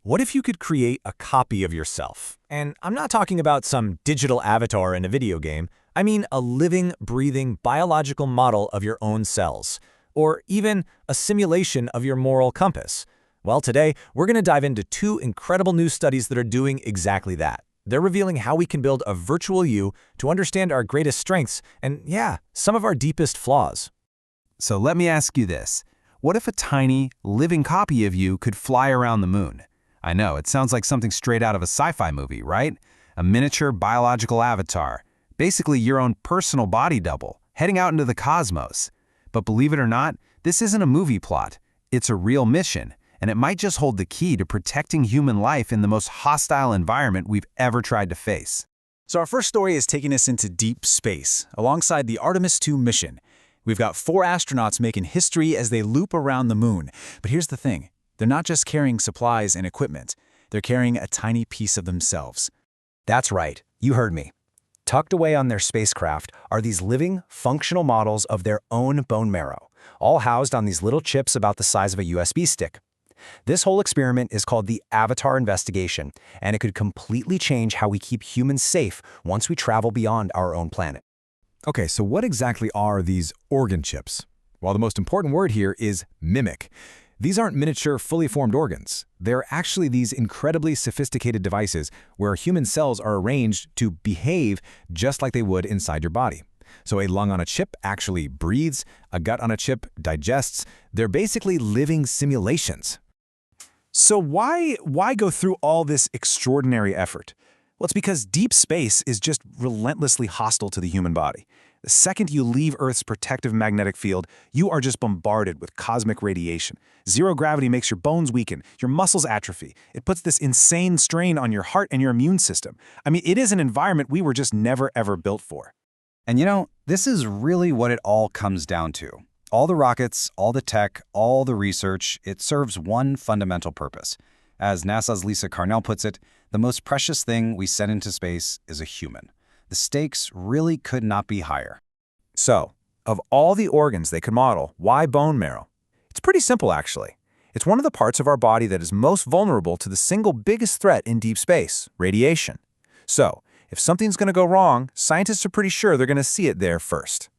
What if you could create a copy of yourself? And I'm not talking about some digital avatar in a video game. I mean a living, breathing, biological model of your own cells. Or even a simulation of your moral compass. Well, today, we're going to dive into two incredible new studies that are doing exactly that. They're revealing how we can build a virtual you to understand our greatest strengths and, yeah, some of our deepest flaws. So let me ask you this. What if a tiny, living copy of you could fly around the moon? I know, it sounds like something straight out of a sci-fi movie, right? A miniature biological avatar. Basically your own personal body double, heading out into the cosmos. But believe it or not, this isn't a movie plot. It's a real mission, and it might just hold the key to protecting human life in the most hostile environment we've ever tried to face. So our first story is taking us into deep space, alongside the Artemis II mission. We've got 4 astronauts making history as they loop around the moon. But here's the thing. They're not just carrying supplies and equipment. They're carrying a tiny piece of themselves. That's right, you heard me. Tucked away on their spacecraft are these living, functional models of their own bone marrow, all housed on these little chips about the size of a USB stick. This whole experiment is called the Avatar Investigation, and it could completely change how we keep humans safe once we travel beyond our own planet. Okay, so what exactly are these organ chips? Well, the most important word here is mimic. These aren't miniature, fully formed organs. They're actually these incredibly sophisticated devices where human cells are arranged to behave just like they would inside your body. So a lung on a chip actually breathes, a gut on a chip digests. They're basically living simulations. So why go through all this extraordinary effort? Well, it's because deep space is just relentlessly hostile to the human body. The second you leave Earth's protective magnetic field, you are just bombarded with cosmic radiation. Zero gravity makes your bones weaken, your muscles atrophy. It puts this insane strain on your heart and your immune system. I mean, it is an environment we were just never ever built for. And you know, this is really what it all comes down to. All the rockets, all the tech, all the research, it serves one fundamental purpose. As NASA's Lisa Carnell puts it, the most precious thing we send into space is a human. The stakes really could not be higher. So, of all the organs they could model, why bone marrow? It's pretty simple, actually. It's one of the parts of our body that is most vulnerable to the single biggest threat in deep space, radiation. So, if something's going to go wrong, scientists are pretty sure they're going to see it there first.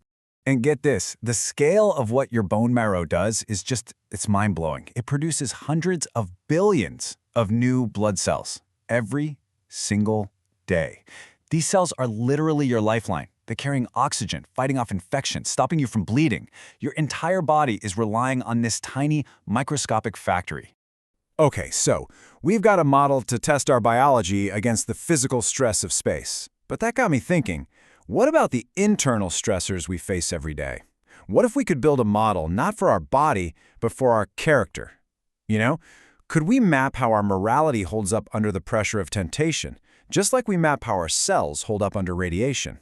And get this, the scale of what your bone marrow does is it's mind-blowing. It produces hundreds of billions of new blood cells every single day. These cells are literally your lifeline. They're carrying oxygen, fighting off infection, stopping you from bleeding. Your entire body is relying on this tiny, microscopic factory. Okay, so we've got a model to test our biology against the physical stress of space. But that got me thinking, what about the internal stressors we face every day? What if we could build a model not for our body, but for our character? You know, could we map how our morality holds up under the pressure of temptation, just like we map how our cells hold up under radiation?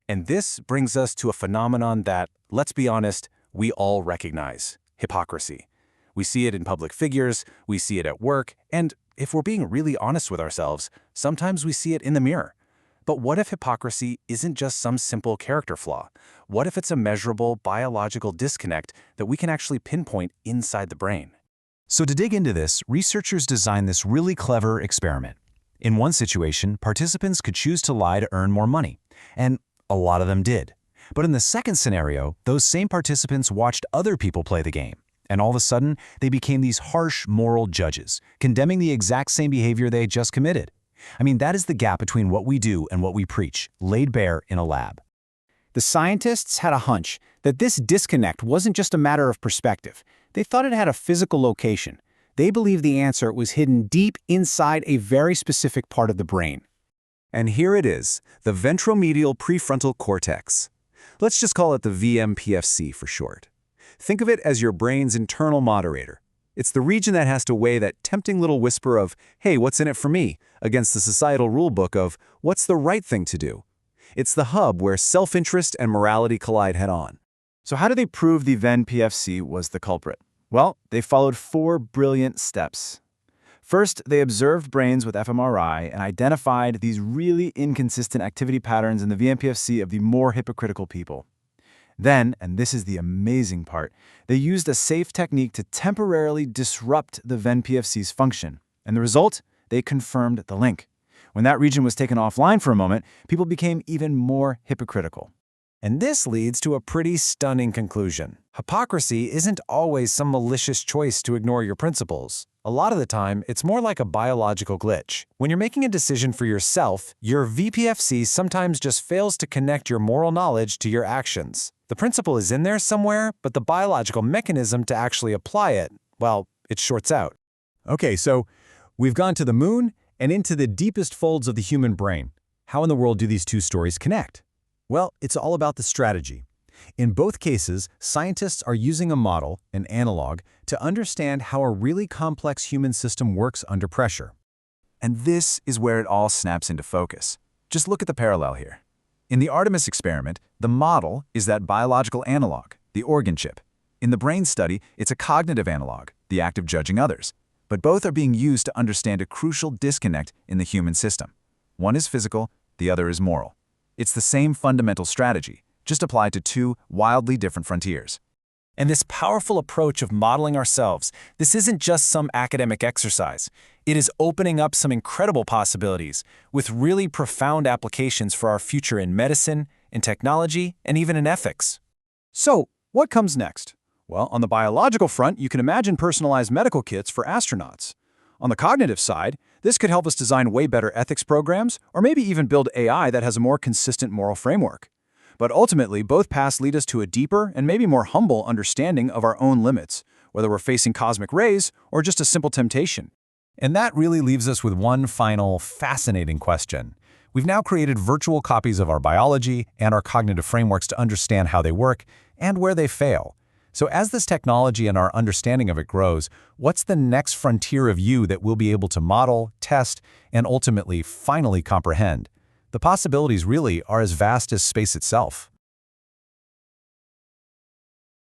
And this brings us to a phenomenon that, let's be honest, we all recognize: hypocrisy. We see it in public figures, we see it at work, and if we're being really honest with ourselves, sometimes we see it in the mirror. But what if hypocrisy isn't just some simple character flaw? What if it's a measurable biological disconnect that we can actually pinpoint inside the brain? So to dig into this, researchers designed this really clever experiment. In one situation, participants could choose to lie to earn more money, and a lot of them did. But in the second scenario, those same participants watched other people play the game, and all of a sudden, they became these harsh moral judges, condemning the exact same behavior they had just committed. I mean, that is the gap between what we do and what we preach, laid bare in a lab. The scientists had a hunch that this disconnect wasn't just a matter of perspective. They thought it had a physical location. They believed the answer was hidden deep inside a very specific part of the brain. And here it is, the ventromedial prefrontal cortex. Let's just call it the VMPFC for short. Think of it as your brain's internal moderator. It's the region that has to weigh that tempting little whisper of, hey, what's in it for me, against the societal rulebook of, what's the right thing to do? It's the hub where self-interest and morality collide head-on. So how do they prove the VMPFC was the culprit? Well, they followed 4 brilliant steps. First, they observed brains with fMRI and identified these really inconsistent activity patterns in the VMPFC of the more hypocritical people. Then, and this is the amazing part, they used a safe technique to temporarily disrupt the VMPFC's function. And the result? They confirmed the link. When that region was taken offline for a moment, people became even more hypocritical. And this leads to a pretty stunning conclusion. Hypocrisy isn't always some malicious choice to ignore your principles. A lot of the time, it's more like a biological glitch. When you're making a decision for yourself, your VPFC sometimes just fails to connect your moral knowledge to your actions. The principle is in there somewhere, but the biological mechanism to actually apply it, well, it shorts out. Okay, so we've gone to the moon and into the deepest folds of the human brain. How in the world do these two stories connect? Well, it's all about the strategy. In both cases, scientists are using a model, an analog, to understand how a really complex human system works under pressure. And this is where it all snaps into focus. Just look at the parallel here. In the Artemis experiment, the model is that biological analog, the organ chip. In the brain study, it's a cognitive analog, the act of judging others. But both are being used to understand a crucial disconnect in the human system. One is physical, the other is moral. It's the same fundamental strategy, just applied to two wildly different frontiers. And this powerful approach of modeling ourselves, this isn't just some academic exercise. It is opening up some incredible possibilities with really profound applications for our future in medicine, in technology, and even in ethics. So, what comes next? Well, on the biological front, you can imagine personalized medical kits for astronauts. On the cognitive side, this could help us design way better ethics programs, or maybe even build AI that has a more consistent moral framework. But ultimately, both paths lead us to a deeper and maybe more humble understanding of our own limits, whether we're facing cosmic rays or just a simple temptation. And that really leaves us with one final, fascinating question. We've now created virtual copies of our biology and our cognitive frameworks to understand how they work and where they fail. So as this technology and our understanding of it grows, what's the next frontier of you that we'll be able to model, test, and ultimately finally comprehend? The possibilities really are as vast as space itself.